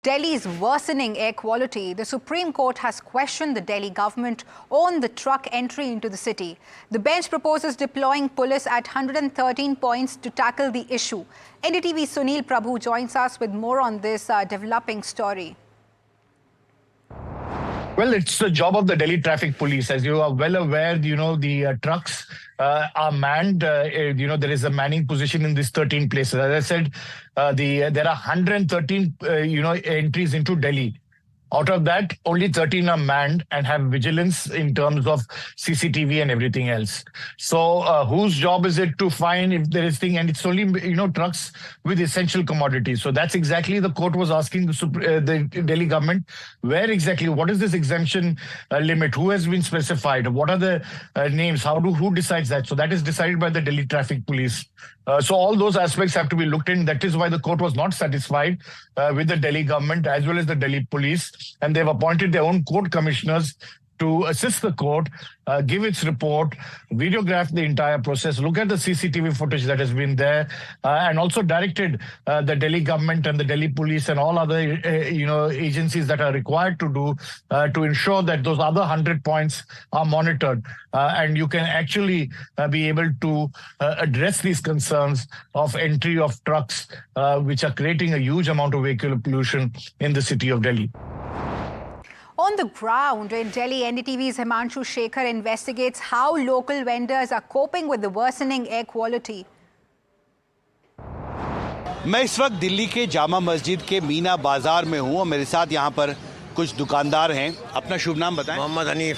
Delhi's worsening air quality, the Supreme Court has questioned the Delhi government on the truck entry into the city. The bench proposes deploying police at 113 points to tackle the issue. NDTV's Sunil Prabhu joins us with more on this developing story. Well, it's the job of the Delhi Traffic Police. As you are well aware, the trucks are manned. There is a manning position in these 13 places. As I said, there are 113, entries into Delhi. Out of that, only 13 are manned and have vigilance in terms of CCTV and everything else. So whose job is it to find if there is thing? And it's only, trucks with essential commodities. So that's exactly the court was asking the Delhi government, what is this exemption limit? Who has been specified? What are the names? Who decides that? So that is decided by the Delhi Traffic Police. So all those aspects have to be looked in. That is why the court was not satisfied with the Delhi government as well as the Delhi police. And they've appointed their own court commissioners to assist the court, give its report, videograph the entire process, look at the CCTV footage that has been there, and also directed the Delhi government and the Delhi police and all other, agencies that are required to do to ensure that those other 100 points are monitored. And you can actually be able to address these concerns of entry of trucks, which are creating a huge amount of vehicular pollution in the city of Delhi. On the ground in Delhi, NDTV's Himanshu Shekhar investigates how local vendors are coping with the worsening air quality. मैं इस वक्त दिल्ली के जामा मस्जिद के मीना बाजार में हूँ और मेरे साथ यहाँ पर कुछ दुकानदार हैं। अपना शुभ नाम बताएं। मोहम्मद हनीफ।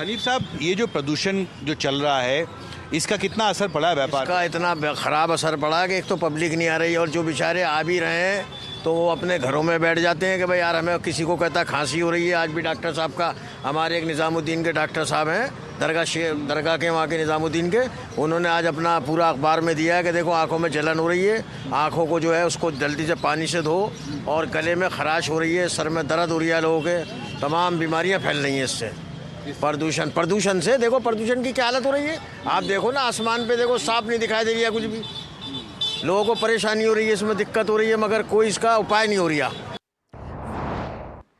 हनीफ साहब, ये जो प्रदूषण जो चल रहा है, इसका कितना असर पड़ा है व्यापार? इसका इतना खराब असर पड़ा है कि एक तो पब्लिक नहीं आ रही है और जो बेचारे आ भी रहे हैं तो वो अपने घरों में बैठ जाते हैं कि भाई यार हमें किसी को कहता खांसी हो रही है। आज भी डॉक्टर साहब का, हमारे एक निज़ामुद्दीन के डॉक्टर साहब हैं दरगाह के वहाँ के निज़ामुद्दीन के, उन्होंने आज अपना पूरा अखबार में दिया है कि देखो आंखों में जलन हो रही है, आंखों को जो है उसको जल्दी से पानी से धो, और गले में खराश हो रही है, सर में दर्द हो रही है, लोगों के तमाम बीमारियाँ फैल रही हैं इससे। प्रदूषण से देखो, प्रदूषण की क्या हालत हो रही है। आप देखो ना, आसमान पे देखो, साफ नहीं दिखाई दे रही है कुछ भी। लोगों को परेशानी हो रही है, इसमें दिक्कत हो रही है, मगर कोई इसका उपाय नहीं हो रहा।